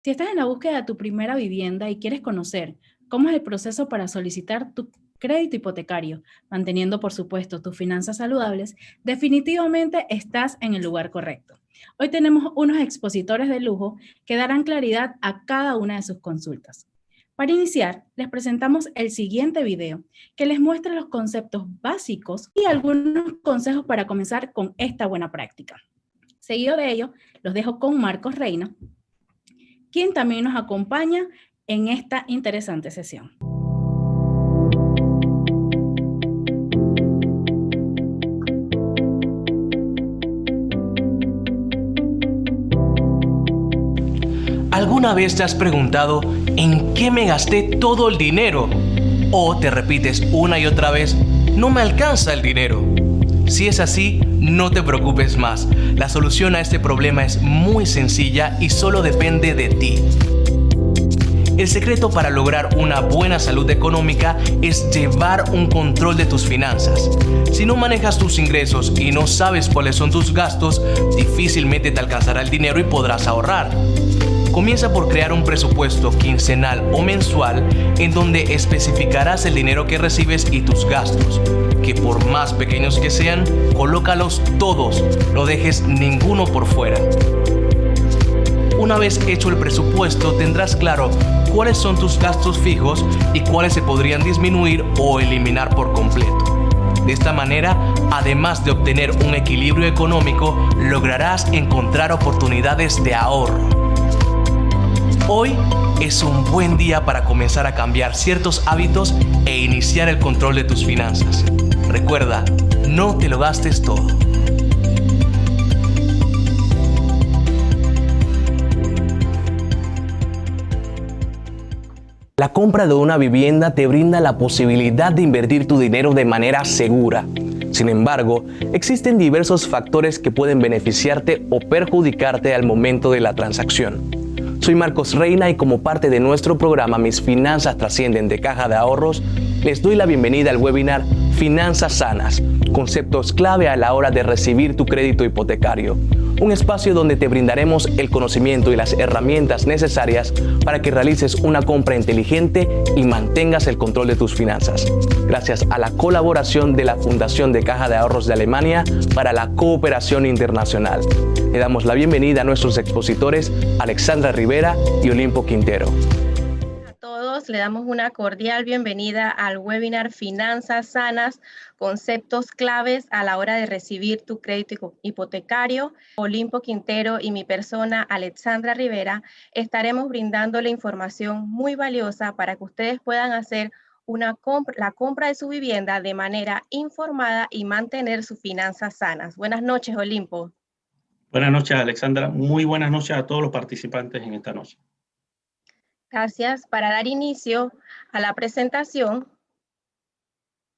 Si estás en la búsqueda de tu primera vivienda y quieres conocer cómo es el proceso para solicitar tu crédito hipotecario, manteniendo por supuesto tus finanzas saludables, definitivamente estás en el lugar correcto. Hoy tenemos unos expositores de lujo que darán claridad a cada una de sus consultas. Para iniciar, les presentamos el siguiente video que les muestra los conceptos básicos y algunos consejos para comenzar con esta buena práctica. Seguido de ello, los dejo con Marcos Reina, quien también nos acompaña en esta interesante sesión. ¿Alguna vez te has preguntado en qué me gasté todo el dinero? O te repites una y otra vez, no me alcanza el dinero. Si es así, no te preocupes más. La solución a este problema es muy sencilla y solo depende de ti. El secreto para lograr una buena salud económica es llevar un control de tus finanzas. Si no manejas tus ingresos y no sabes cuáles son tus gastos, difícilmente te alcanzará el dinero y podrás ahorrar. Comienza por crear un presupuesto quincenal o mensual en donde especificarás el dinero que recibes y tus gastos, que por más pequeños que sean, colócalos todos, no dejes ninguno por fuera. Una vez hecho el presupuesto, tendrás claro cuáles son tus gastos fijos y cuáles se podrían disminuir o eliminar por completo. De esta manera, además de obtener un equilibrio económico, lograrás encontrar oportunidades de ahorro. Hoy es un buen día para comenzar a cambiar ciertos hábitos e iniciar el control de tus finanzas. Recuerda, no te lo gastes todo. La compra de una vivienda te brinda la posibilidad de invertir tu dinero de manera segura. Sin embargo, existen diversos factores que pueden beneficiarte o perjudicarte al momento de la transacción. Soy Marcos Reina y como parte de nuestro programa Mis Finanzas Trascienden de Caja de Ahorros, les doy la bienvenida al webinar Finanzas Sanas, conceptos clave a la hora de recibir tu crédito hipotecario. Un espacio donde te brindaremos el conocimiento y las herramientas necesarias para que realices una compra inteligente y mantengas el control de tus finanzas. Gracias a la colaboración de la Fundación de Caja de Ahorros de Alemania para la Cooperación Internacional. Le damos la bienvenida a nuestros expositores Alexandra Rivera y Olimpo Quintero. A todos le damos una cordial bienvenida al webinar Finanzas Sanas, conceptos claves a la hora de recibir tu crédito hipotecario. Olimpo Quintero y mi persona, Alexandra Rivera, estaremos brindándole información muy valiosa para que ustedes puedan hacer la compra de su vivienda de manera informada y mantener sus finanzas sanas. Buenas noches, Olimpo. Buenas noches, Alexandra. Muy buenas noches a todos los participantes en esta noche. Gracias. Para dar inicio a la presentación,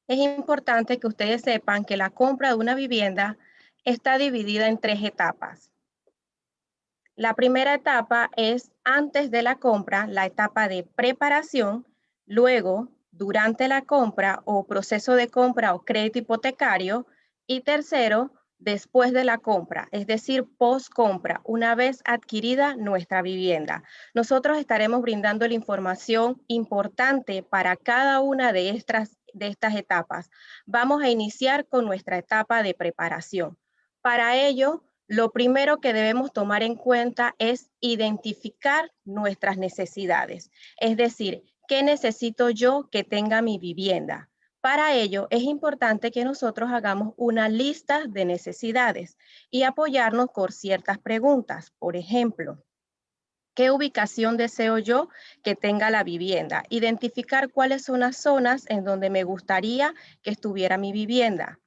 es importante que ustedes sepan que la compra de una vivienda está dividida en 3 etapas. La primera etapa es antes de la compra, la etapa de preparación, luego durante la compra o proceso de compra o crédito hipotecario y tercero, después de la compra, es decir, post-compra, una vez adquirida nuestra vivienda. Nosotros estaremos brindando la información importante para cada una de estas etapas. Vamos a iniciar con nuestra etapa de preparación. Para ello, lo primero que debemos tomar en cuenta es identificar nuestras necesidades, es decir, ¿qué necesito yo que tenga mi vivienda? Para ello, es importante que nosotros hagamos una lista de necesidades y apoyarnos con ciertas preguntas. Por ejemplo, ¿qué ubicación deseo yo que tenga la vivienda? Identificar cuáles son las zonas en donde me gustaría que estuviera mi vivienda.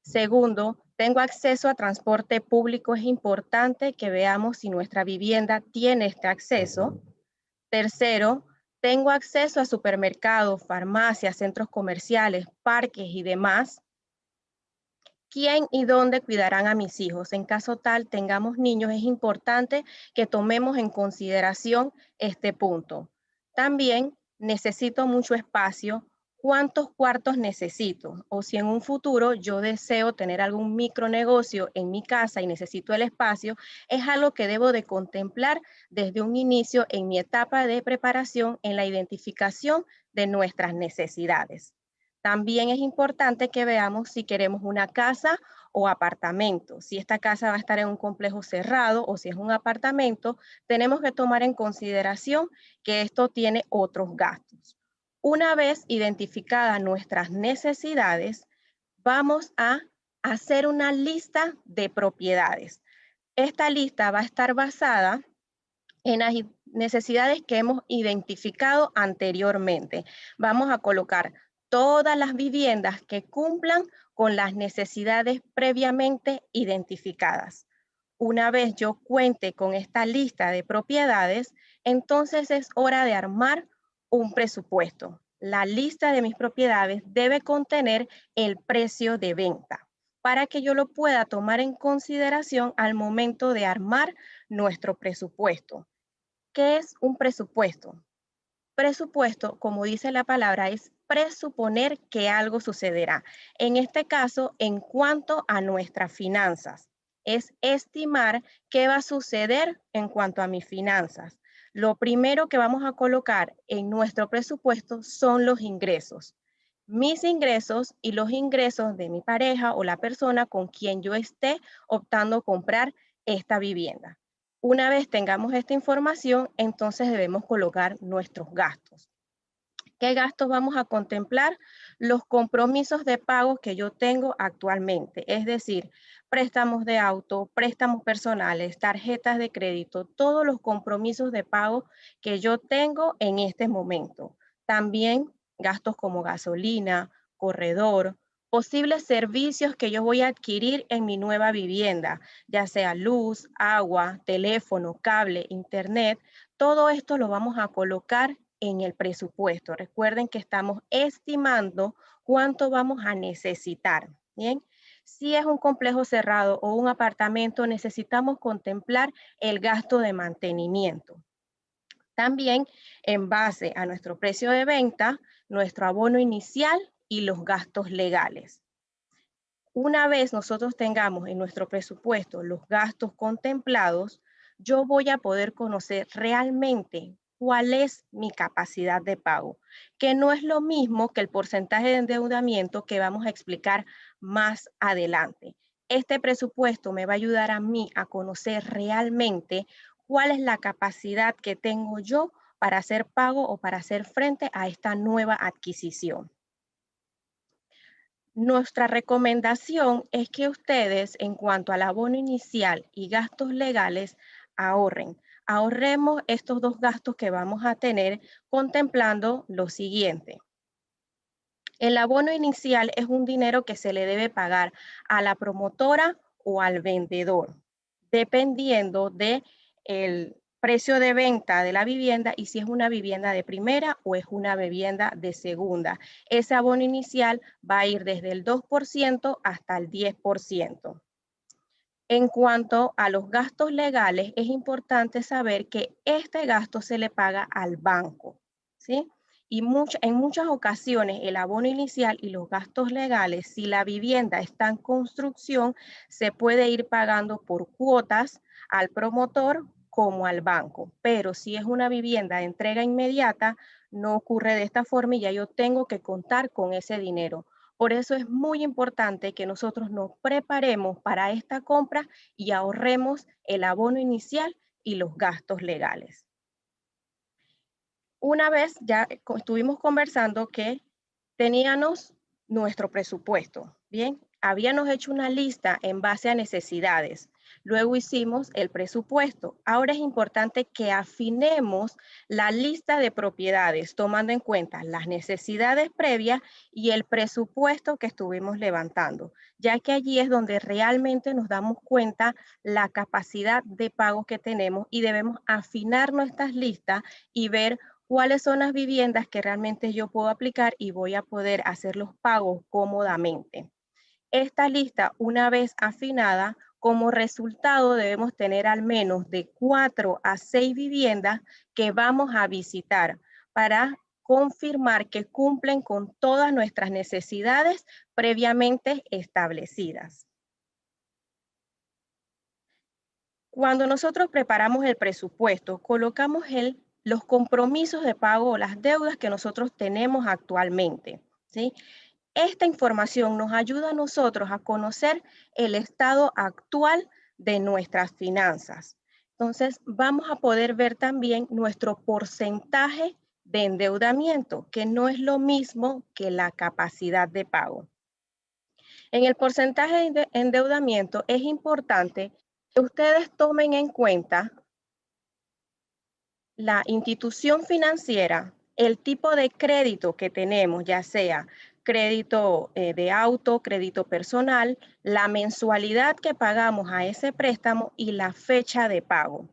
Segundo, ¿tengo acceso a transporte público? Es importante que veamos si nuestra vivienda tiene este acceso. Tercero, ¿tengo acceso a supermercados, farmacias, centros comerciales, parques y demás? ¿Quién y dónde cuidarán a mis hijos? En caso tal tengamos niños, es importante que tomemos en consideración este punto. También necesito mucho espacio ¿Cuántos cuartos necesito? O si en un futuro yo deseo tener algún micronegocio en mi casa y necesito el espacio, es algo que debo de contemplar desde un inicio en mi etapa de preparación en la identificación de nuestras necesidades. También es importante que veamos si queremos una casa o apartamento. Si esta casa va a estar en un complejo cerrado o si es un apartamento, tenemos que tomar en consideración que esto tiene otros gastos. Una vez identificadas nuestras necesidades, vamos a hacer una lista de propiedades. Esta lista va a estar basada en las necesidades que hemos identificado anteriormente. Vamos a colocar todas las viviendas que cumplan con las necesidades previamente identificadas. Una vez yo cuente con esta lista de propiedades, entonces es hora de armar un presupuesto. La lista de mis propiedades debe contener el precio de venta para que yo lo pueda tomar en consideración al momento de armar nuestro presupuesto. ¿Qué es un presupuesto? Presupuesto, como dice la palabra, es presuponer que algo sucederá. En este caso, en cuanto a nuestras finanzas, es estimar qué va a suceder en cuanto a mis finanzas. Lo primero que vamos a colocar en nuestro presupuesto son los ingresos. Mis ingresos y los ingresos de mi pareja o la persona con quien yo esté optando a comprar esta vivienda. Una vez tengamos esta información, entonces debemos colocar nuestros gastos. ¿Qué gastos vamos a contemplar? Los compromisos de pago que yo tengo actualmente, es decir, préstamos de auto, préstamos personales, tarjetas de crédito, todos los compromisos de pago que yo tengo en este momento. También gastos como gasolina, corredor, posibles servicios que yo voy a adquirir en mi nueva vivienda, ya sea luz, agua, teléfono, cable, internet. Todo esto lo vamos a colocar en el presupuesto. Recuerden que estamos estimando cuánto vamos a necesitar. Bien, si es un complejo cerrado o un apartamento, necesitamos contemplar el gasto de mantenimiento. También, en base a nuestro precio de venta, nuestro abono inicial y los gastos legales. Una vez nosotros tengamos en nuestro presupuesto los gastos contemplados, yo voy a poder conocer realmente cuál es mi capacidad de pago, que no es lo mismo que el porcentaje de endeudamiento que vamos a explicar más adelante. Este presupuesto me va a ayudar a mí a conocer realmente cuál es la capacidad que tengo yo para hacer pago o para hacer frente a esta nueva adquisición. Nuestra recomendación es que ustedes, en cuanto al abono inicial y gastos legales, ahorremos estos dos gastos que vamos a tener contemplando lo siguiente. El abono inicial es un dinero que se le debe pagar a la promotora o al vendedor, dependiendo del precio de venta de la vivienda y si es una vivienda de primera o es una vivienda de segunda. Ese abono inicial va a ir desde el 2% hasta el 10%. En cuanto a los gastos legales, es importante saber que este gasto se le paga al banco, ¿sí? Y en muchas ocasiones el abono inicial y los gastos legales, si la vivienda está en construcción, se puede ir pagando por cuotas al promotor como al banco. Pero si es una vivienda de entrega inmediata, no ocurre de esta forma y ya yo tengo que contar con ese dinero. Por eso es muy importante que nosotros nos preparemos para esta compra y ahorremos el abono inicial y los gastos legales. Una vez ya estuvimos conversando que teníamos nuestro presupuesto, ¿bien? Habíamos hecho una lista en base a necesidades. Luego hicimos el presupuesto. Ahora es importante que afinemos la lista de propiedades, tomando en cuenta las necesidades previas y el presupuesto que estuvimos levantando, ya que allí es donde realmente nos damos cuenta la capacidad de pago que tenemos y debemos afinar nuestras listas y ver cuáles son las viviendas que realmente yo puedo aplicar y voy a poder hacer los pagos cómodamente. Esta lista, una vez afinada, como resultado debemos tener al menos de 4 a 6 viviendas que vamos a visitar para confirmar que cumplen con todas nuestras necesidades previamente establecidas. Cuando nosotros preparamos el presupuesto, colocamos los compromisos de pago o las deudas que nosotros tenemos actualmente, ¿sí? Esta información nos ayuda a nosotros a conocer el estado actual de nuestras finanzas. Entonces, vamos a poder ver también nuestro porcentaje de endeudamiento, que no es lo mismo que la capacidad de pago. En el porcentaje de endeudamiento es importante que ustedes tomen en cuenta la institución financiera, el tipo de crédito que tenemos, ya sea crédito de auto, crédito personal, la mensualidad que pagamos a ese préstamo y la fecha de pago.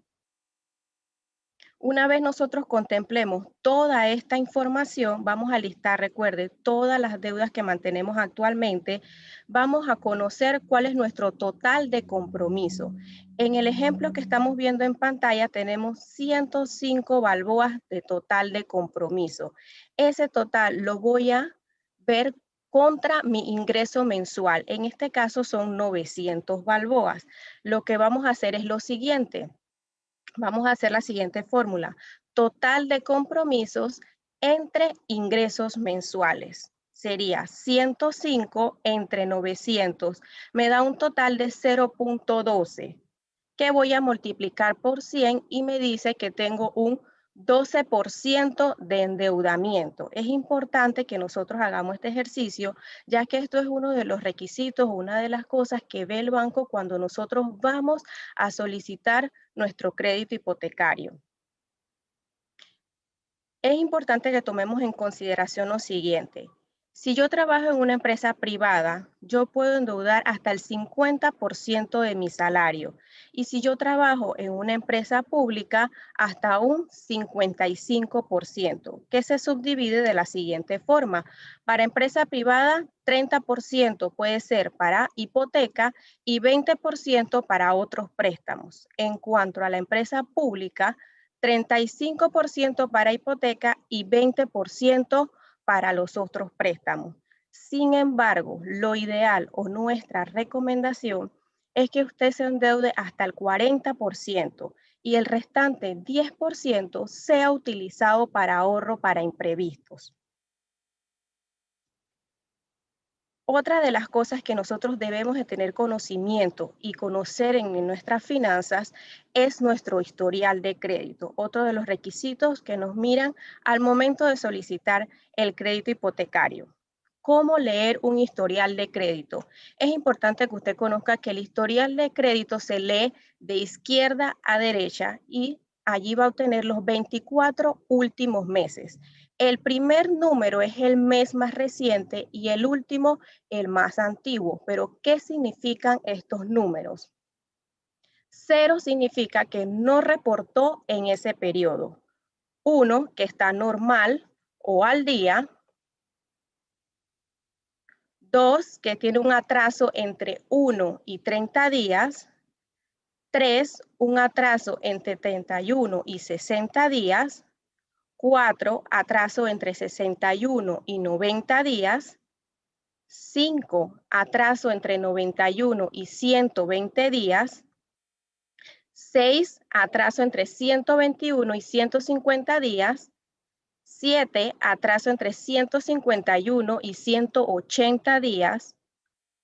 Una vez nosotros contemplemos toda esta información, vamos a listar, recuerde, todas las deudas que mantenemos actualmente, vamos a conocer cuál es nuestro total de compromiso. En el ejemplo que estamos viendo en pantalla tenemos 105 balboas de total de compromiso. Ese total lo voy a ver contra mi ingreso mensual. En este caso son 900 balboas. Lo que vamos a hacer es lo siguiente. Vamos a hacer la siguiente fórmula. Total de compromisos entre ingresos mensuales. Sería 105 entre 900. Me da un total de 0.12, que voy a multiplicar por 100 y me dice que tengo un 12% de endeudamiento. Es importante que nosotros hagamos este ejercicio, ya que esto es uno de los requisitos, una de las cosas que ve el banco cuando nosotros vamos a solicitar nuestro crédito hipotecario. Es importante que tomemos en consideración lo siguiente. Si yo trabajo en una empresa privada, yo puedo endeudar hasta el 50% de mi salario. Y si yo trabajo en una empresa pública, hasta un 55%, que se subdivide de la siguiente forma. Para empresa privada, 30% puede ser para hipoteca y 20% para otros préstamos. En cuanto a la empresa pública, 35% para hipoteca y 20% para los otros préstamos. Sin embargo, lo ideal o nuestra recomendación es que usted se endeude hasta el 40% y el restante 10% sea utilizado para ahorro para imprevistos. Otra de las cosas que nosotros debemos de tener conocimiento y conocer en nuestras finanzas es nuestro historial de crédito. Otro de los requisitos que nos miran al momento de solicitar el crédito hipotecario. ¿Cómo leer un historial de crédito? Es importante que usted conozca que el historial de crédito se lee de izquierda a derecha y allí va a obtener los 24 últimos meses. El primer número es el mes más reciente y el último el más antiguo. Pero, ¿qué significan estos números? 0 significa que no reportó en ese periodo. 1, que está normal o al día. 2, que tiene un atraso entre 1 y 30 días. 3, un atraso entre 31 y 60 días. 4, atraso entre 61 y 90 días. 5, atraso entre 91 y 120 días. 6, atraso entre 121 y 150 días. 7, atraso entre 151 y 180 días.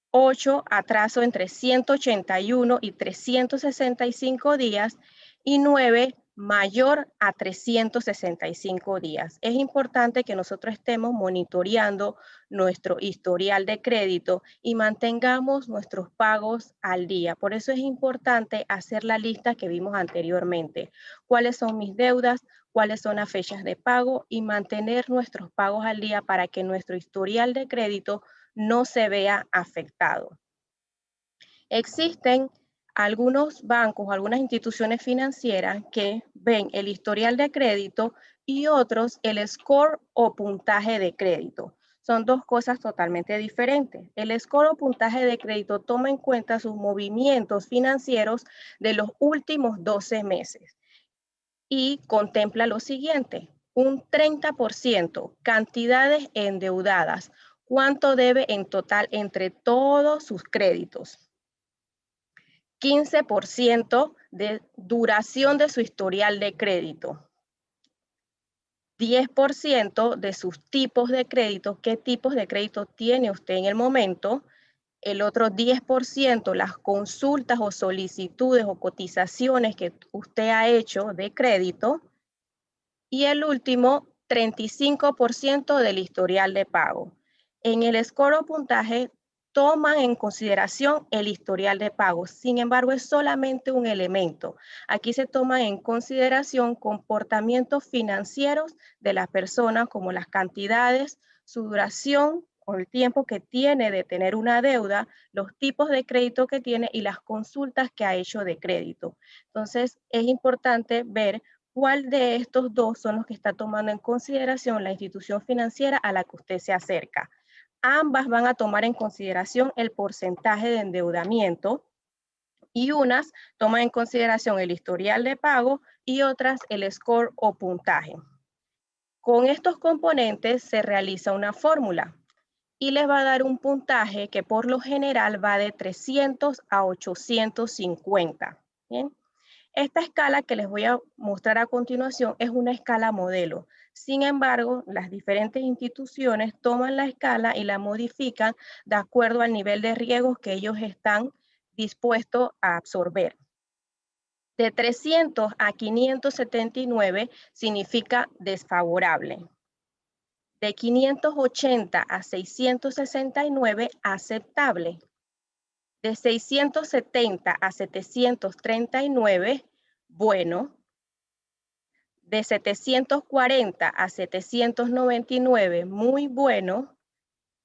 8, atraso entre 181 y 365 días. Y 9, mayor a 365 días. Es importante que nosotros estemos monitoreando nuestro historial de crédito y mantengamos nuestros pagos al día. Por eso es importante hacer la lista que vimos anteriormente. ¿Cuáles son mis deudas? ¿Cuáles son las fechas de pago? Y mantener nuestros pagos al día para que nuestro historial de crédito no se vea afectado. Existen algunos bancos, algunas instituciones financieras que ven el historial de crédito y otros el score o puntaje de crédito. Son dos cosas totalmente diferentes. El score o puntaje de crédito toma en cuenta sus movimientos financieros de los últimos 12 meses y contempla lo siguiente. Un 30%, cantidades endeudadas. ¿Cuánto debe en total entre todos sus créditos? 15% de duración de su historial de crédito. 10% de sus tipos de crédito, qué tipos de crédito tiene usted en el momento. El otro 10%, las consultas o solicitudes o cotizaciones que usted ha hecho de crédito. Y el último, 35% del historial de pago. En el score o puntaje toman en consideración el historial de pago. Sin embargo, es solamente un elemento. Aquí se toman en consideración comportamientos financieros de las personas, como las cantidades, su duración o el tiempo que tiene de tener una deuda, los tipos de crédito que tiene y las consultas que ha hecho de crédito. Entonces, es importante ver cuál de estos dos son los que está tomando en consideración la institución financiera a la que usted se acerca. Ambas van a tomar en consideración el porcentaje de endeudamiento y unas toman en consideración el historial de pago y otras el score o puntaje. Con estos componentes se realiza una fórmula y les va a dar un puntaje que por lo general va de 300 a 850. ¿Bien? Esta escala que les voy a mostrar a continuación es una escala modelo. Sin embargo, las diferentes instituciones toman la escala y la modifican de acuerdo al nivel de riesgos que ellos están dispuestos a absorber. De 300 a 579 significa desfavorable. De 580 a 669, aceptable. De 670 a 739, bueno. De 740 a 799, muy bueno.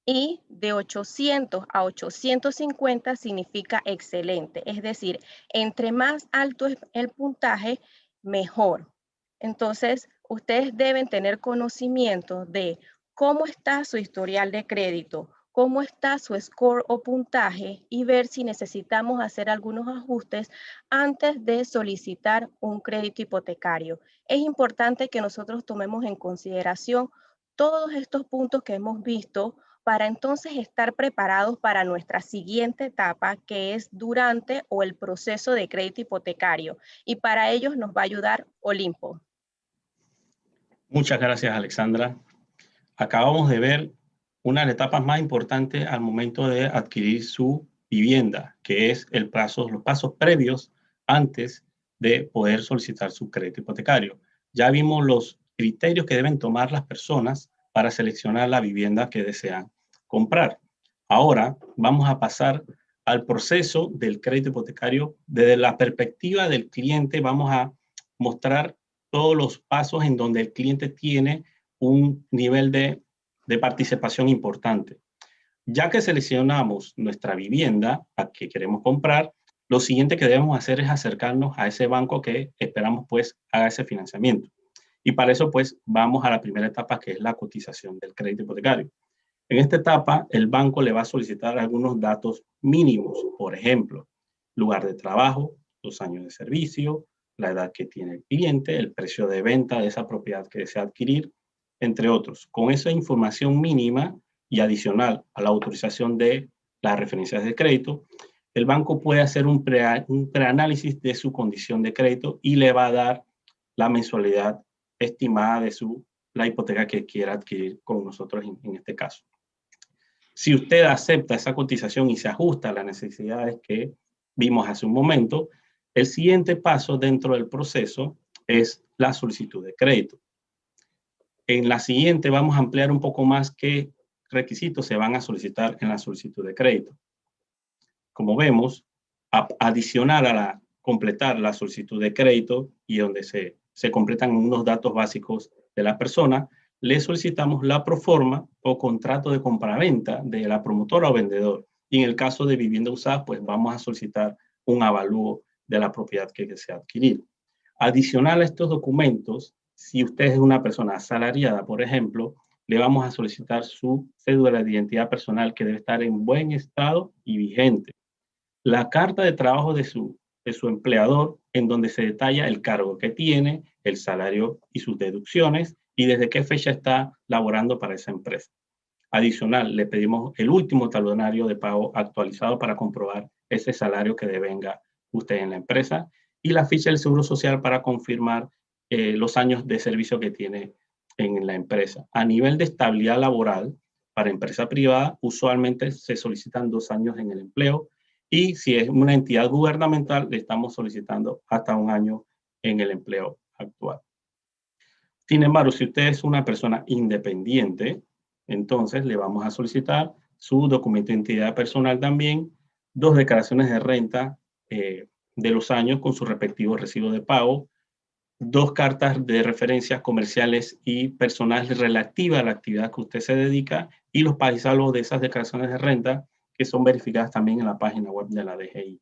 Y de 800 a 850 significa excelente. Es decir, entre más alto es el puntaje, mejor. Entonces, ustedes deben tener conocimiento de cómo está su historial de crédito, cómo está su score o puntaje y ver si necesitamos hacer algunos ajustes antes de solicitar un crédito hipotecario. Es importante que nosotros tomemos en consideración todos estos puntos que hemos visto para entonces estar preparados para nuestra siguiente etapa, que es durante o el proceso de crédito hipotecario. Y para ellos nos va a ayudar Olimpo. Muchas gracias, Alexandra. Acabamos de ver una de las etapas más importantes al momento de adquirir su vivienda, que es los pasos previos antes de poder solicitar su crédito hipotecario. Ya vimos los criterios que deben tomar las personas para seleccionar la vivienda que desean comprar. Ahora vamos a pasar al proceso del crédito hipotecario. Desde la perspectiva del cliente vamos a mostrar todos los pasos en donde el cliente tiene un nivel de participación importante. Ya que seleccionamos nuestra vivienda a que queremos comprar, lo siguiente que debemos hacer es acercarnos a ese banco que esperamos pues haga ese financiamiento. Y para eso pues vamos a la primera etapa, que es la cotización del crédito hipotecario. En esta etapa el banco le va a solicitar algunos datos mínimos, por ejemplo, lugar de trabajo, 2 años de servicio, la edad que tiene el cliente, el precio de venta de esa propiedad que desea adquirir, entre otros. Con esa información mínima y adicional a la autorización de las referencias de crédito, el banco puede hacer un preanálisis de su condición de crédito y le va a dar la mensualidad estimada de la hipoteca que quiera adquirir con nosotros en este caso. Si usted acepta esa cotización y se ajusta a las necesidades que vimos hace un momento, el siguiente paso dentro del proceso es la solicitud de crédito. En la siguiente vamos a ampliar un poco más qué requisitos se van a solicitar en la solicitud de crédito. Como vemos, adicional a completar la solicitud de crédito y donde se completan unos datos básicos de la persona, le solicitamos la proforma o contrato de compraventa de la promotora o vendedor. Y en el caso de vivienda usada, pues vamos a solicitar un avalúo de la propiedad que desea adquirir. Adicional a estos documentos, si usted es una persona asalariada, por ejemplo, le vamos a solicitar su cédula de identidad personal que debe estar en buen estado y vigente. La carta de trabajo de su empleador, en donde se detalla el cargo que tiene, el salario y sus deducciones, y desde qué fecha está laborando para esa empresa. Adicional, le pedimos el último talonario de pago actualizado para comprobar ese salario que devenga usted en la empresa y la ficha del Seguro Social para confirmar los años de servicio que tiene en la empresa. A nivel de estabilidad laboral, para empresa privada, usualmente se solicitan 2 años en el empleo y si es una entidad gubernamental, le estamos solicitando hasta 1 año en el empleo actual. Sin embargo, si usted es una persona independiente, entonces le vamos a solicitar su documento de identidad personal también, 2 declaraciones de renta de los años con su respectivo recibo de pago, 2 cartas de referencias comerciales y personales relativas a la actividad que usted se dedica y los paisalos de esas declaraciones de renta que son verificadas también en la página web de la DGI.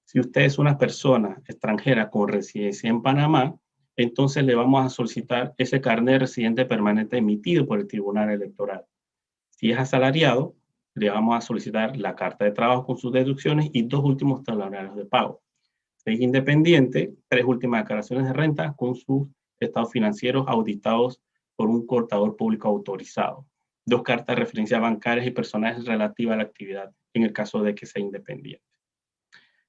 Si usted es una persona extranjera con residencia en Panamá, entonces le vamos a solicitar ese carnet de residente permanente emitido por el Tribunal Electoral. Si es asalariado, le vamos a solicitar la carta de trabajo con sus deducciones y 2 últimos talonarios de pago. Si es independiente, 3 últimas declaraciones de renta con sus estados financieros auditados por un contador público autorizado. 2 cartas de referencia bancarias y personales relativas a la actividad en el caso de que sea independiente.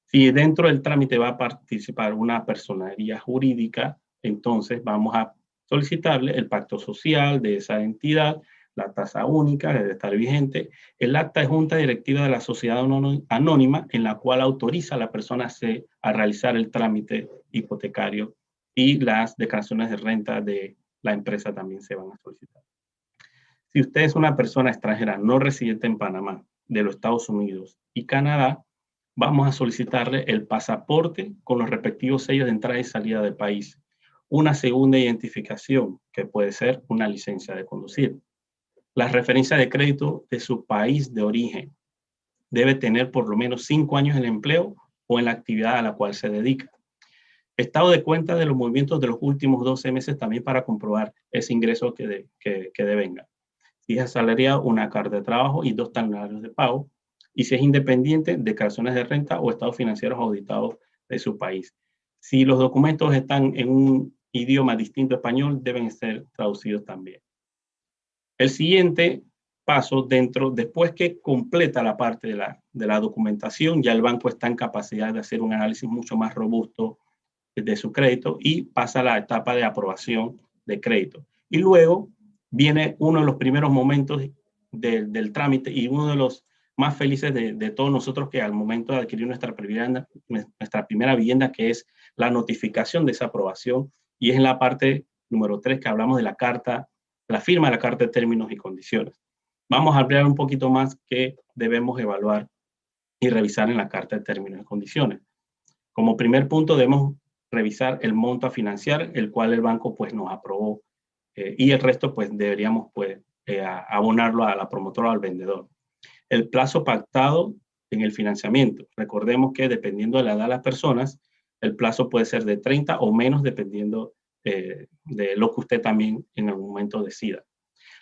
Si dentro del trámite va a participar una personería jurídica, entonces vamos a solicitarle el pacto social de esa entidad, la tasa única debe estar vigente, el acta de junta directiva de la sociedad anónima en la cual autoriza a la persona C a realizar el trámite hipotecario y las declaraciones de renta de la empresa también se van a solicitar. Si usted es una persona extranjera no residente en Panamá, de los Estados Unidos y Canadá, vamos a solicitarle el pasaporte con los respectivos sellos de entrada y salida del país, una segunda identificación que puede ser una licencia de conducir. La referencia de crédito de su país de origen debe tener por lo menos 5 años en el empleo o en la actividad a la cual se dedica. Estado de cuenta de los movimientos de los últimos 12 meses también para comprobar ese ingreso que devenga. Si es asalariado, una carta de trabajo y 2 talonarios de pago. Y si es independiente, declaraciones de renta o estados financieros auditados de su país. Si los documentos están en un idioma distinto a español, deben ser traducidos también. El siguiente paso después que completa la parte de la documentación, ya el banco está en capacidad de hacer un análisis mucho más robusto de su crédito y pasa a la etapa de aprobación de crédito. Y luego viene uno de los primeros momentos del trámite y uno de los más felices de todos nosotros, que al momento de adquirir nuestra primera vivienda, que es la notificación de esa aprobación, y es en la parte número 3 que hablamos de la firma de la carta de términos y condiciones. Vamos a ampliar un poquito más qué debemos evaluar y revisar en la carta de términos y condiciones. Como primer punto debemos revisar el monto a financiar, el cual el banco pues nos aprobó, y el resto pues deberíamos pues abonarlo a la promotora o al vendedor. El plazo pactado en el financiamiento. Recordemos que dependiendo de la edad de las personas, el plazo puede ser de 30 o menos dependiendo de lo que usted también en algún momento decida.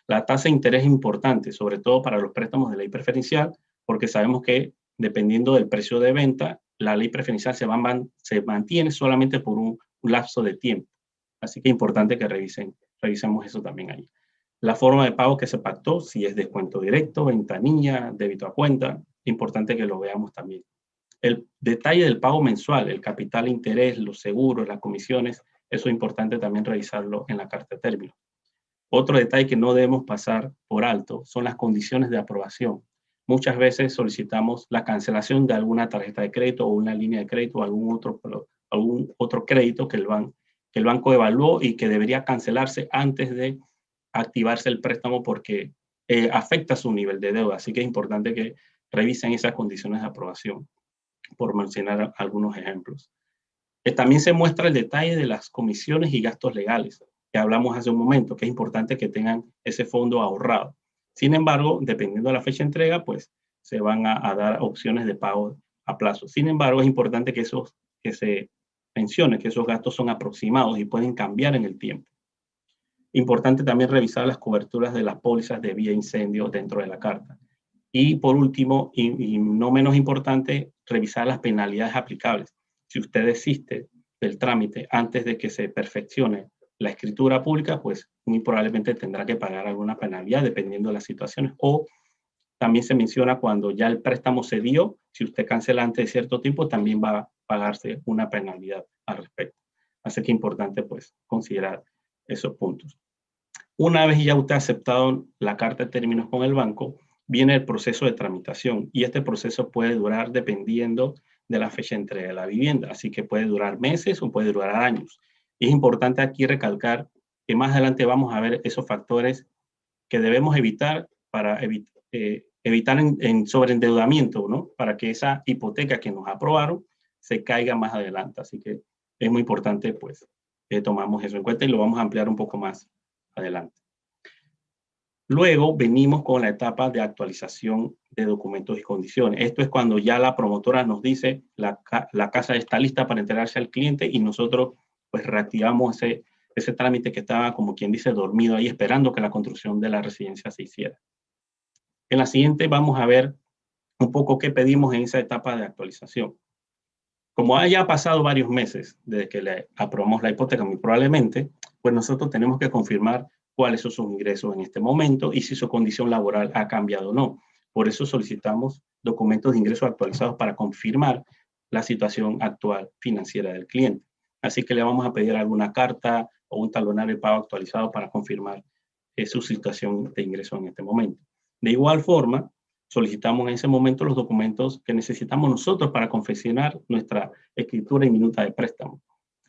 La tasa de interés es importante, sobre todo para los préstamos de ley preferencial, porque sabemos que dependiendo del precio de venta, la ley preferencial se mantiene solamente por un lapso de tiempo. Así que es importante que revisemos eso también ahí. La forma de pago que se pactó, si es descuento directo, ventanilla, débito a cuenta, importante que lo veamos también. El detalle del pago mensual, el capital, interés, los seguros, las comisiones, eso es importante también revisarlo en la carta de términos. Otro detalle que no debemos pasar por alto son las condiciones de aprobación. Muchas veces solicitamos la cancelación de alguna tarjeta de crédito o una línea de crédito o algún otro crédito que el banco evaluó y que debería cancelarse antes de activarse el préstamo porque afecta su nivel de deuda. Así que es importante que revisen esas condiciones de aprobación, por mencionar algunos ejemplos. También se muestra el detalle de las comisiones y gastos legales, que hablamos hace un momento, que es importante que tengan ese fondo ahorrado. Sin embargo, dependiendo de la fecha de entrega, pues se van a dar opciones de pago a plazo. Sin embargo, es importante que se mencione que esos gastos son aproximados y pueden cambiar en el tiempo. Importante también revisar las coberturas de las pólizas de vía incendio dentro de la carta. Y por último, y no menos importante, revisar las penalidades aplicables. Si usted desiste del trámite antes de que se perfeccione la escritura pública, pues muy probablemente tendrá que pagar alguna penalidad dependiendo de las situaciones. O también se menciona cuando ya el préstamo se dio, si usted cancela antes de cierto tiempo, también va a pagarse una penalidad al respecto. Así que es importante pues considerar esos puntos. Una vez ya usted ha aceptado la carta de términos con el banco, viene el proceso de tramitación y este proceso puede durar dependiendo de la fecha de entrega de la vivienda, así que puede durar meses o puede durar años. Y es importante aquí recalcar que más adelante vamos a ver esos factores que debemos evitar para evitar en sobreendeudamiento, ¿no? Para que esa hipoteca que nos aprobaron se caiga más adelante. Así que es muy importante, pues, que tomamos eso en cuenta y lo vamos a ampliar un poco más adelante. Luego venimos con la etapa de actualización de documentos y condiciones. Esto es cuando ya la promotora nos dice la casa está lista para entregarse al cliente y nosotros pues reactivamos ese trámite que estaba, como quien dice, dormido ahí esperando que la construcción de la residencia se hiciera. En la siguiente vamos a ver un poco qué pedimos en esa etapa de actualización. Como haya pasado varios meses desde que le aprobamos la hipoteca, muy probablemente, pues nosotros tenemos que confirmar cuáles son sus ingresos en este momento y si su condición laboral ha cambiado o no. Por eso solicitamos documentos de ingresos actualizados para confirmar la situación actual financiera del cliente. Así que le vamos a pedir alguna carta o un talonario de pago actualizado para confirmar su situación de ingreso en este momento. De igual forma, solicitamos en ese momento los documentos que necesitamos nosotros para confeccionar nuestra escritura y minuta de préstamo.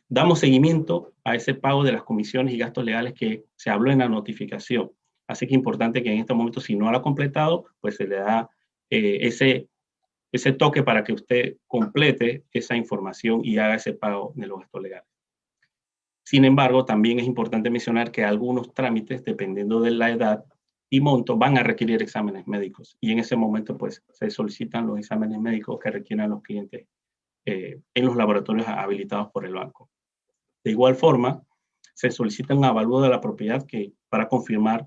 Damos seguimiento a ese pago de las comisiones y gastos legales que se habló en la notificación. Así que es importante que en este momento, si no lo ha completado, pues se le da ese toque para que usted complete esa información y haga ese pago de los gastos legales. Sin embargo, también es importante mencionar que algunos trámites, dependiendo de la edad y monto, van a requerir exámenes médicos. Y en ese momento, pues, se solicitan los exámenes médicos que requieran los clientes en los laboratorios habilitados por el banco. De igual forma, se solicita un avalúo de la propiedad para confirmar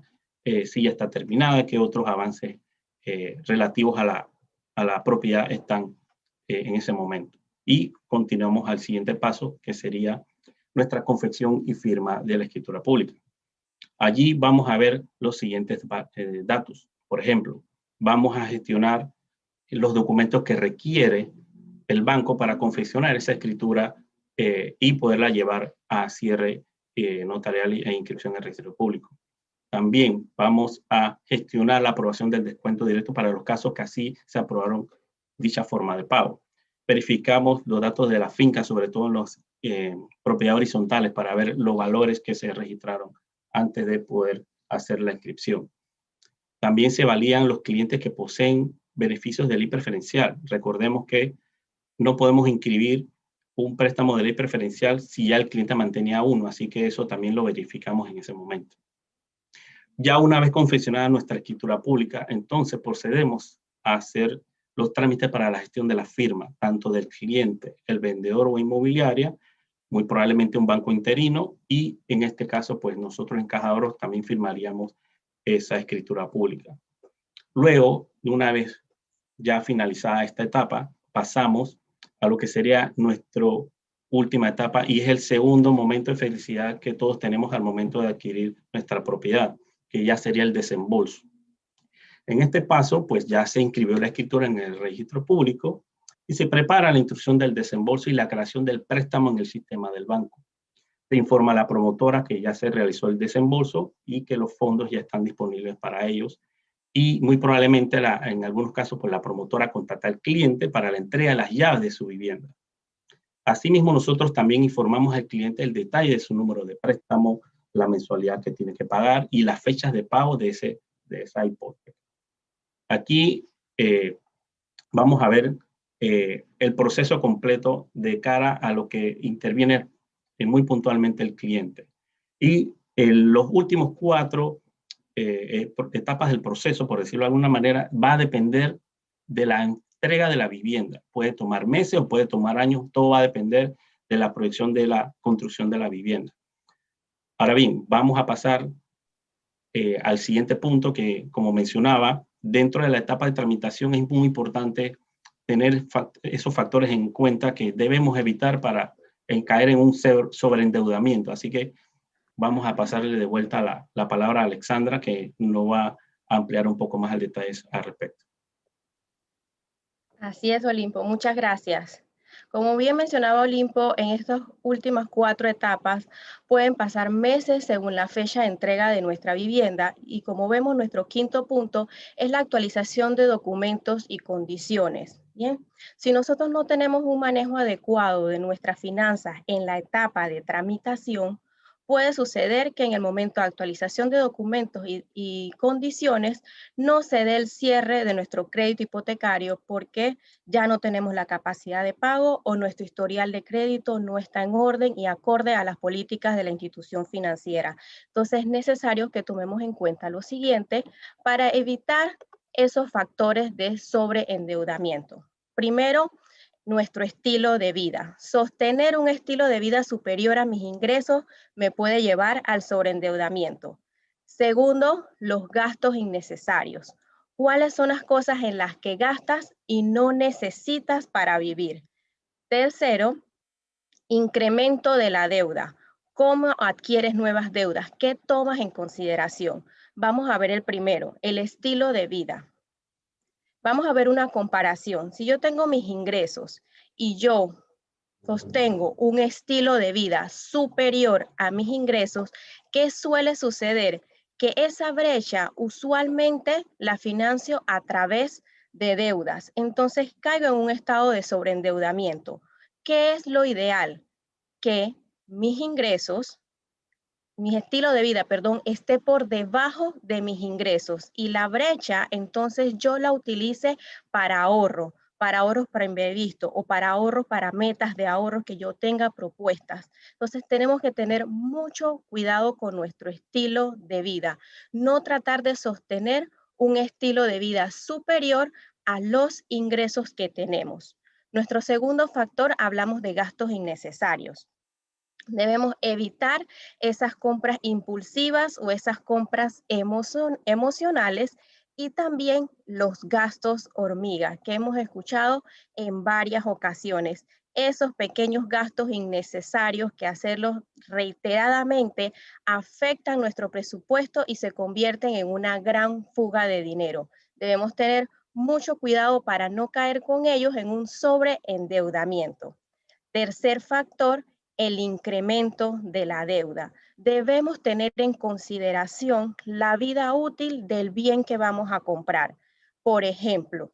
si ya está terminada, qué otros avances relativos a la propiedad están en ese momento. Y continuamos al siguiente paso, que sería nuestra confección y firma de la escritura pública. Allí vamos a ver los siguientes datos. Por ejemplo, vamos a gestionar los documentos que requiere el banco para confeccionar esa escritura y poderla llevar a cierre notarial e inscripción en el registro público. También vamos a gestionar la aprobación del descuento directo para los casos que así se aprobaron dicha forma de pago. Verificamos los datos de la finca, sobre todo en las propiedades horizontales, para ver los valores que se registraron antes de poder hacer la inscripción. También se valían los clientes que poseen beneficios de ley preferencial. Recordemos que no podemos inscribir un préstamo de ley preferencial si ya el cliente mantenía uno, así que eso también lo verificamos en ese momento. Ya una vez confeccionada nuestra escritura pública, entonces procedemos a hacer los trámites para la gestión de la firma, tanto del cliente, el vendedor o inmobiliaria, muy probablemente un banco interino, y en este caso, pues nosotros en Caja de Ahorros también firmaríamos esa escritura pública. Luego, una vez ya finalizada esta etapa, pasamos a lo que sería nuestra última etapa y es el segundo momento de felicidad que todos tenemos al momento de adquirir nuestra propiedad, que ya sería el desembolso. En este paso, pues ya se inscribió la escritura en el registro público y se prepara la instrucción del desembolso y la creación del préstamo en el sistema del banco. Se informa a la promotora que ya se realizó el desembolso y que los fondos ya están disponibles para ellos. Y muy probablemente en algunos casos, pues la promotora contacta al cliente para la entrega de las llaves de su vivienda. Asimismo, nosotros también informamos al cliente el detalle de su número de préstamo, la mensualidad que tiene que pagar y las fechas de pago de esa hipoteca. Aquí vamos a ver el proceso completo de cara a lo que interviene muy puntualmente el cliente. Y los últimos 4 etapas del proceso, por decirlo de alguna manera, va a depender de la entrega de la vivienda. Puede tomar meses o puede tomar años, todo va a depender de la proyección de la construcción de la vivienda. Ahora bien, vamos a pasar al siguiente punto que, como mencionaba, dentro de la etapa de tramitación es muy importante tener esos factores en cuenta que debemos evitar para caer en un sobreendeudamiento. Así que vamos a pasarle de vuelta la palabra a Alexandra, que nos va a ampliar un poco más el detalle al respecto. Así es, Olimpo. Muchas gracias. Como bien mencionaba Olimpo, en estas últimas 4 etapas pueden pasar meses según la fecha de entrega de nuestra vivienda y como vemos, nuestro quinto punto es la actualización de documentos y condiciones. Bien, si nosotros no tenemos un manejo adecuado de nuestras finanzas en la etapa de tramitación, puede suceder que en el momento de actualización de documentos y condiciones no se dé el cierre de nuestro crédito hipotecario porque ya no tenemos la capacidad de pago o nuestro historial de crédito no está en orden y acorde a las políticas de la institución financiera. Entonces es necesario que tomemos en cuenta lo siguiente para evitar esos factores de sobreendeudamiento. Primero, nuestro estilo de vida. Sostener un estilo de vida superior a mis ingresos me puede llevar al sobreendeudamiento. Segundo, los gastos innecesarios. ¿Cuáles son las cosas en las que gastas y no necesitas para vivir? Tercero, incremento de la deuda. ¿Cómo adquieres nuevas deudas? ¿Qué tomas en consideración? Vamos a ver el primero, el estilo de vida. Vamos a ver una comparación. Si yo tengo mis ingresos y yo sostengo un estilo de vida superior a mis ingresos, ¿qué suele suceder? Que esa brecha usualmente la financio a través de deudas. Entonces caigo en un estado de sobreendeudamiento. ¿Qué es lo ideal? Que mis ingresos, mi estilo de vida, perdón, esté por debajo de mis ingresos y la brecha entonces yo la utilice para ahorros para imprevisto o para ahorros para metas de ahorros que yo tenga propuestas. Entonces tenemos que tener mucho cuidado con nuestro estilo de vida, no tratar de sostener un estilo de vida superior a los ingresos que tenemos. Nuestro segundo factor, hablamos de gastos innecesarios. Debemos evitar esas compras impulsivas o esas compras emocionales y también los gastos hormiga que hemos escuchado en varias ocasiones. Esos pequeños gastos innecesarios que hacerlos reiteradamente afectan nuestro presupuesto y se convierten en una gran fuga de dinero. Debemos tener mucho cuidado para no caer con ellos en un sobreendeudamiento. Tercer factor, el incremento de la deuda. Debemos tener en consideración la vida útil del bien que vamos a comprar. Por ejemplo,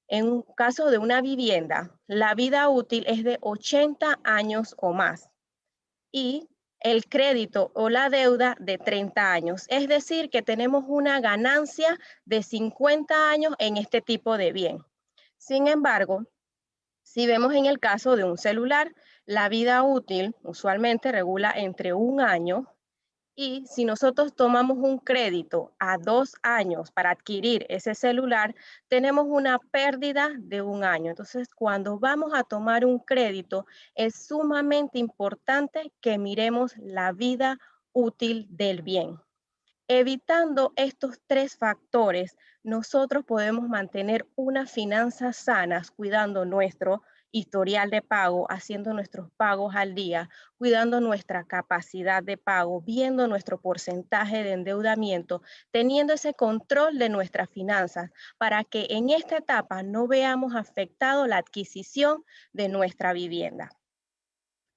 en un caso de una vivienda, la vida útil es de 80 años o más y el crédito o la deuda de 30 años. Es decir, que tenemos una ganancia de 50 años en este tipo de bien. Sin embargo, si vemos en el caso de un celular, la vida útil usualmente regula entre 1 año y si nosotros tomamos un crédito a 2 años para adquirir ese celular, tenemos una pérdida de 1 año. Entonces, cuando vamos a tomar un crédito, es sumamente importante que miremos la vida útil del bien. Evitando estos 3 factores, nosotros podemos mantener unas finanzas sanas, cuidando nuestro historial de pago, haciendo nuestros pagos al día, cuidando nuestra capacidad de pago, viendo nuestro porcentaje de endeudamiento, teniendo ese control de nuestras finanzas para que en esta etapa no veamos afectado la adquisición de nuestra vivienda.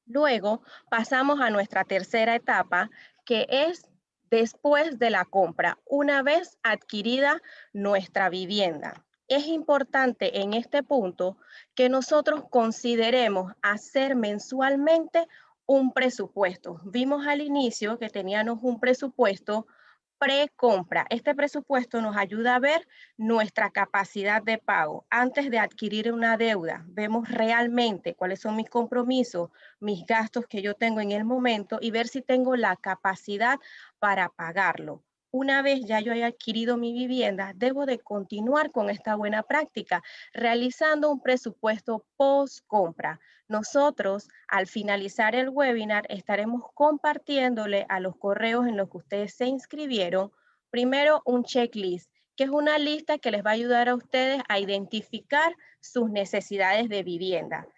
Luego pasamos a nuestra tercera etapa, que es después de la compra, una vez adquirida nuestra vivienda. Es importante en este punto que nosotros consideremos hacer mensualmente un presupuesto. Vimos al inicio que teníamos un presupuesto precompra. Este presupuesto nos ayuda a ver nuestra capacidad de pago. Antes de adquirir una deuda, vemos realmente cuáles son mis compromisos, mis gastos que yo tengo en el momento y ver si tengo la capacidad para pagarlo. Una vez ya yo haya adquirido mi vivienda, debo de continuar con esta buena práctica, realizando un presupuesto post compra. Nosotros, al finalizar el webinar, estaremos compartiéndole a los correos en los que ustedes se inscribieron, primero un checklist, que es una lista que les va a ayudar a ustedes a identificar sus necesidades de vivienda.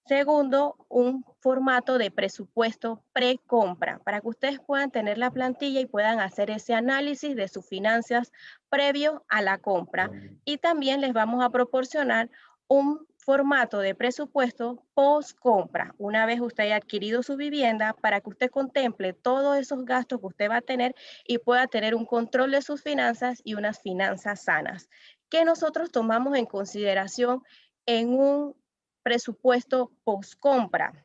Segundo, un formato de presupuesto pre-compra para que ustedes puedan tener la plantilla y puedan hacer ese análisis de sus finanzas previo a la compra. Y también les vamos a proporcionar un formato de presupuesto post-compra, una vez usted haya adquirido su vivienda, para que usted contemple todos esos gastos que usted va a tener y pueda tener un control de sus finanzas y unas finanzas sanas, que nosotros tomamos en consideración en un presupuesto post-compra,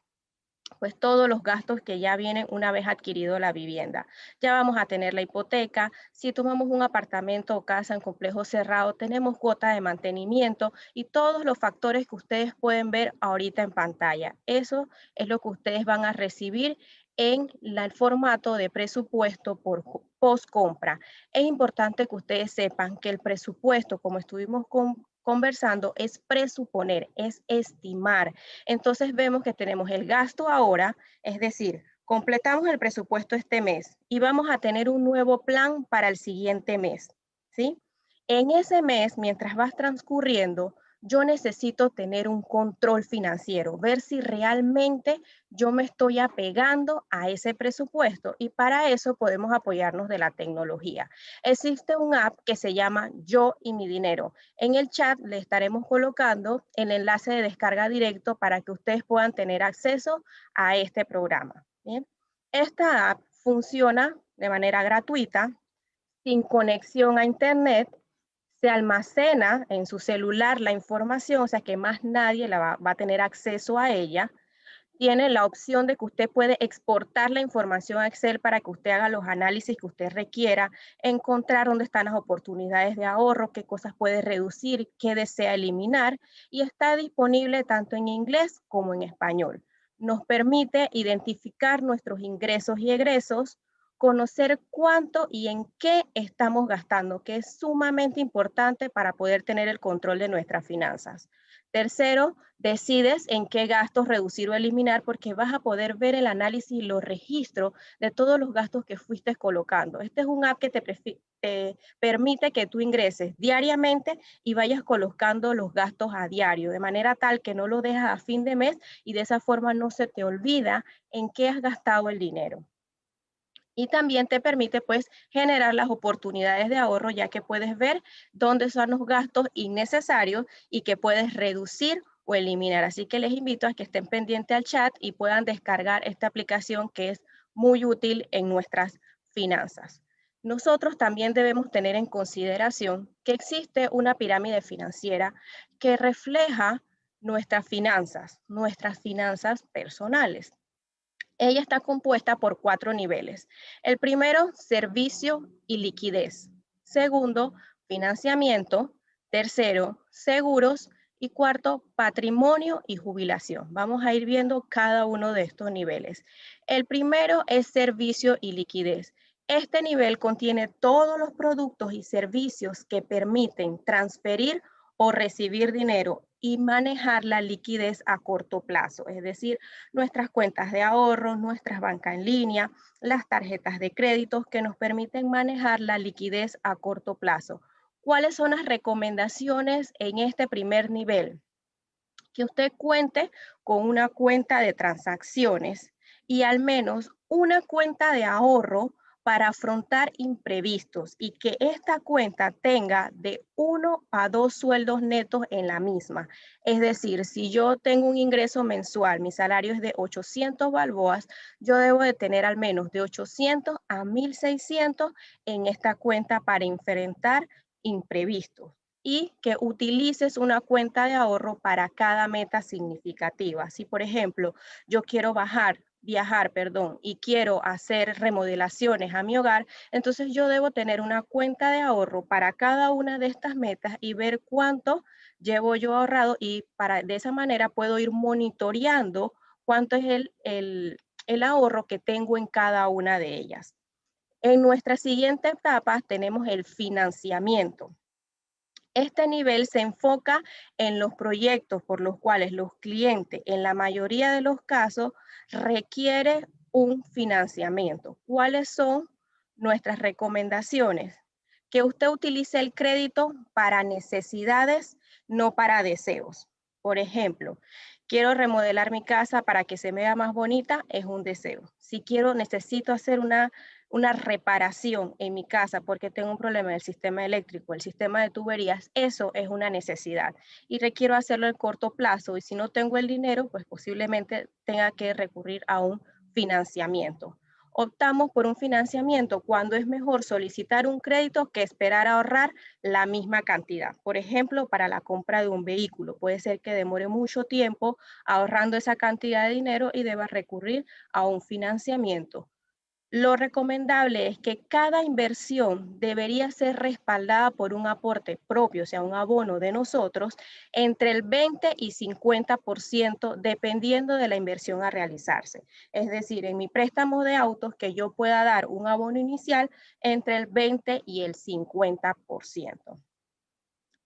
pues todos los gastos que ya vienen una vez adquirido la vivienda. Ya vamos a tener la hipoteca. Si tomamos un apartamento o casa en complejo cerrado, tenemos cuota de mantenimiento y todos los factores que ustedes pueden ver ahorita en pantalla. Eso es lo que ustedes van a recibir en el formato de presupuesto por post-compra. Es importante que ustedes sepan que el presupuesto, como estuvimos conversando, es presuponer, es estimar. Entonces vemos que tenemos el gasto ahora, es decir, completamos el presupuesto este mes y vamos a tener un nuevo plan para el siguiente mes, ¿sí? En ese mes, mientras vas transcurriendo, yo necesito tener un control financiero, ver si realmente yo me estoy apegando a ese presupuesto, y para eso podemos apoyarnos de la tecnología. Existe un app que se llama Yo y mi Dinero. En el chat le estaremos colocando el enlace de descarga directo para que ustedes puedan tener acceso a este programa. ¿Bien? Esta app funciona de manera gratuita, sin conexión a internet. Se almacena en su celular la información, o sea que más nadie va a tener acceso a ella. Tiene la opción de que usted puede exportar la información a Excel para que usted haga los análisis que usted requiera, encontrar dónde están las oportunidades de ahorro, qué cosas puede reducir, qué desea eliminar, y está disponible tanto en inglés como en español. Nos permite identificar nuestros ingresos y egresos, conocer cuánto y en qué estamos gastando, que es sumamente importante para poder tener el control de nuestras finanzas. Tercero, decides en qué gastos reducir o eliminar, porque vas a poder ver el análisis y los registros de todos los gastos que fuiste colocando. Este es un app que te permite que tú ingreses diariamente y vayas colocando los gastos a diario, de manera tal que no lo dejas a fin de mes y de esa forma no se te olvida en qué has gastado el dinero. Y también te permite pues generar las oportunidades de ahorro, ya que puedes ver dónde son los gastos innecesarios y que puedes reducir o eliminar. Así que les invito a que estén pendientes al chat y puedan descargar esta aplicación, que es muy útil en nuestras finanzas. Nosotros también debemos tener en consideración que existe una pirámide financiera que refleja nuestras finanzas personales. Ella está compuesta por 4 niveles. El primero, servicio y liquidez. Segundo, financiamiento. Tercero, seguros. Y cuarto, patrimonio y jubilación. Vamos a ir viendo cada uno de estos niveles. El primero es servicio y liquidez. Este nivel contiene todos los productos y servicios que permiten transferir o recibir dinero y manejar la liquidez a corto plazo, es decir, nuestras cuentas de ahorro, nuestras bancas en línea, las tarjetas de créditos que nos permiten manejar la liquidez a corto plazo. ¿Cuáles son las recomendaciones en este primer nivel? Que usted cuente con una cuenta de transacciones y al menos una cuenta de ahorro para afrontar imprevistos, y que esta cuenta tenga de 1 a 2 sueldos netos en la misma. Es decir, si yo tengo un ingreso mensual, mi salario es de 800 balboas, yo debo de tener al menos de 800 a 1.600 en esta cuenta para enfrentar imprevistos, y que utilices una cuenta de ahorro para cada meta significativa. Si, por ejemplo, yo quiero viajar, y quiero hacer remodelaciones a mi hogar, entonces yo debo tener una cuenta de ahorro para cada una de estas metas y ver cuánto llevo yo ahorrado, y de esa manera puedo ir monitoreando cuánto es el ahorro que tengo en cada una de ellas. En nuestra siguiente etapa tenemos el financiamiento. Este nivel se enfoca en los proyectos por los cuales los clientes, en la mayoría de los casos, requieren un financiamiento. ¿Cuáles son nuestras recomendaciones? Que usted utilice el crédito para necesidades, no para deseos. Por ejemplo, quiero remodelar mi casa para que se me vea más bonita, es un deseo. Si necesito hacer una reparación en mi casa porque tengo un problema en el sistema eléctrico, el sistema de tuberías, eso es una necesidad y requiero hacerlo en corto plazo, y si no tengo el dinero, pues posiblemente tenga que recurrir a un financiamiento. Optamos por un financiamiento cuando es mejor solicitar un crédito que esperar a ahorrar la misma cantidad. Por ejemplo, para la compra de un vehículo, puede ser que demore mucho tiempo ahorrando esa cantidad de dinero y deba recurrir a un financiamiento. Lo recomendable es que cada inversión debería ser respaldada por un aporte propio, o sea, un abono de nosotros, entre el 20 y 50%, dependiendo de la inversión a realizarse. Es decir, en mi préstamo de autos, que yo pueda dar un abono inicial entre el 20 y el 50%.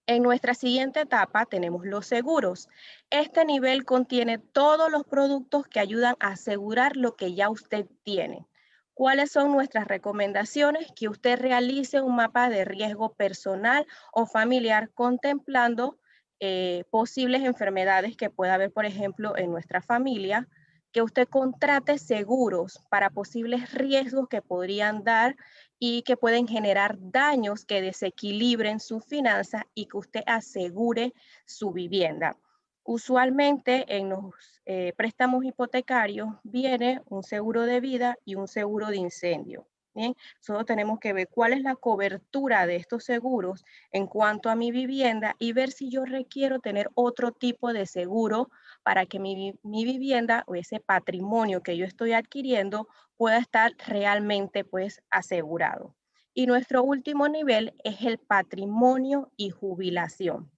En nuestra siguiente etapa tenemos los seguros. Este nivel contiene todos los productos que ayudan a asegurar lo que ya usted tiene. ¿Cuáles son nuestras recomendaciones? Que usted realice un mapa de riesgo personal o familiar contemplando posibles enfermedades que pueda haber, por ejemplo, en nuestra familia, que usted contrate seguros para posibles riesgos que podrían dar y que pueden generar daños que desequilibren sus finanzas, y que usted asegure su vivienda. Usualmente en los préstamos hipotecarios viene un seguro de vida y un seguro de incendio. Bien, solo tenemos que ver cuál es la cobertura de estos seguros en cuanto a mi vivienda y ver si yo requiero tener otro tipo de seguro para que mi vivienda o ese patrimonio que yo estoy adquiriendo pueda estar realmente pues asegurado. Y nuestro último nivel es el patrimonio y jubilación.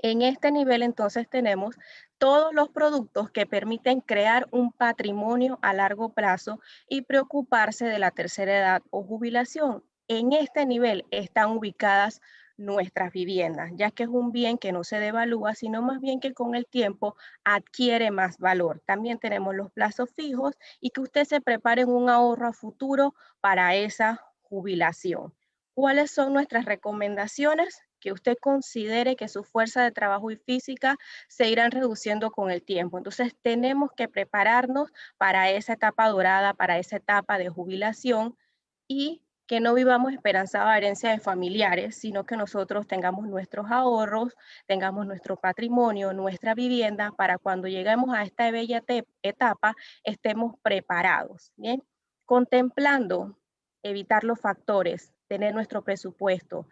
En este nivel entonces tenemos todos los productos que permiten crear un patrimonio a largo plazo y preocuparse de la tercera edad o jubilación. En este nivel están ubicadas nuestras viviendas, ya que es un bien que no se devalúa, sino más bien que con el tiempo adquiere más valor. También tenemos los plazos fijos y que usted se prepare en un ahorro a futuro para esa jubilación. ¿Cuáles son nuestras recomendaciones? Que usted considere que su fuerza de trabajo y física se irán reduciendo con el tiempo. Entonces tenemos que prepararnos para esa etapa dorada, para esa etapa de jubilación, y que no vivamos esperanzados a herencia de familiares, sino que nosotros tengamos nuestros ahorros, tengamos nuestro patrimonio, nuestra vivienda, para cuando lleguemos a esta bella etapa estemos preparados. Bien, contemplando evitar los factores, tener nuestro presupuesto,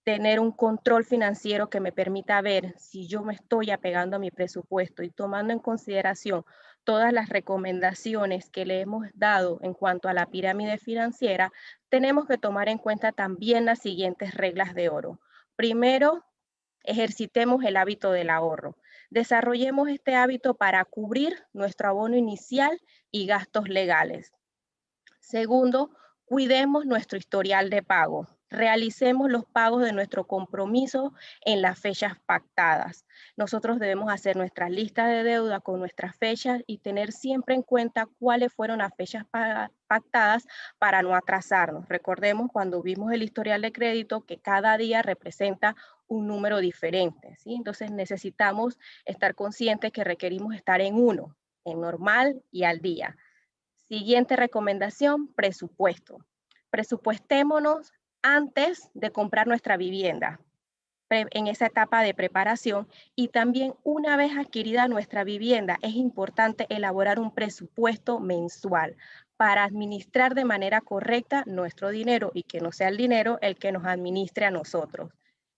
tener un control financiero que me permita ver si yo me estoy apegando a mi presupuesto, y tomando en consideración todas las recomendaciones que le hemos dado en cuanto a la pirámide financiera, tenemos que tomar en cuenta también las siguientes reglas de oro. Primero, ejercitemos el hábito del ahorro. Desarrollemos este hábito para cubrir nuestro abono inicial y gastos legales. Segundo, cuidemos nuestro historial de pago. Realicemos los pagos de nuestro compromiso en las fechas pactadas. Nosotros debemos hacer nuestra lista de deuda con nuestras fechas y tener siempre en cuenta cuáles fueron las fechas pactadas para no atrasarnos. Recordemos cuando vimos el historial de crédito que cada día representa un número diferente, ¿sí? Entonces necesitamos estar conscientes que requerimos estar en uno, en normal y al día. Siguiente recomendación, presupuesto. Presupuestémonos antes de comprar nuestra vivienda, en esa etapa de preparación, y también una vez adquirida nuestra vivienda es importante elaborar un presupuesto mensual para administrar de manera correcta nuestro dinero y que no sea el dinero el que nos administre a nosotros.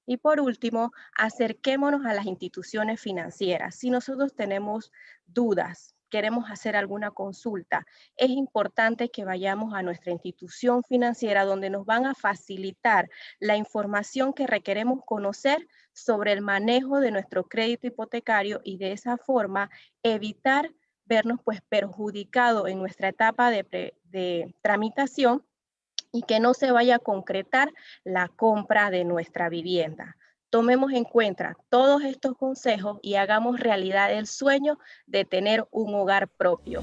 Y por último, acerquémonos a las instituciones financieras. Si nosotros tenemos dudas, queremos hacer alguna consulta, es importante que vayamos a nuestra institución financiera, donde nos van a facilitar la información que requeremos conocer sobre el manejo de nuestro crédito hipotecario, y de esa forma evitar vernos pues perjudicados en nuestra etapa de tramitación, y que no se vaya a concretar la compra de nuestra vivienda. Tomemos en cuenta todos estos consejos y hagamos realidad el sueño de tener un hogar propio.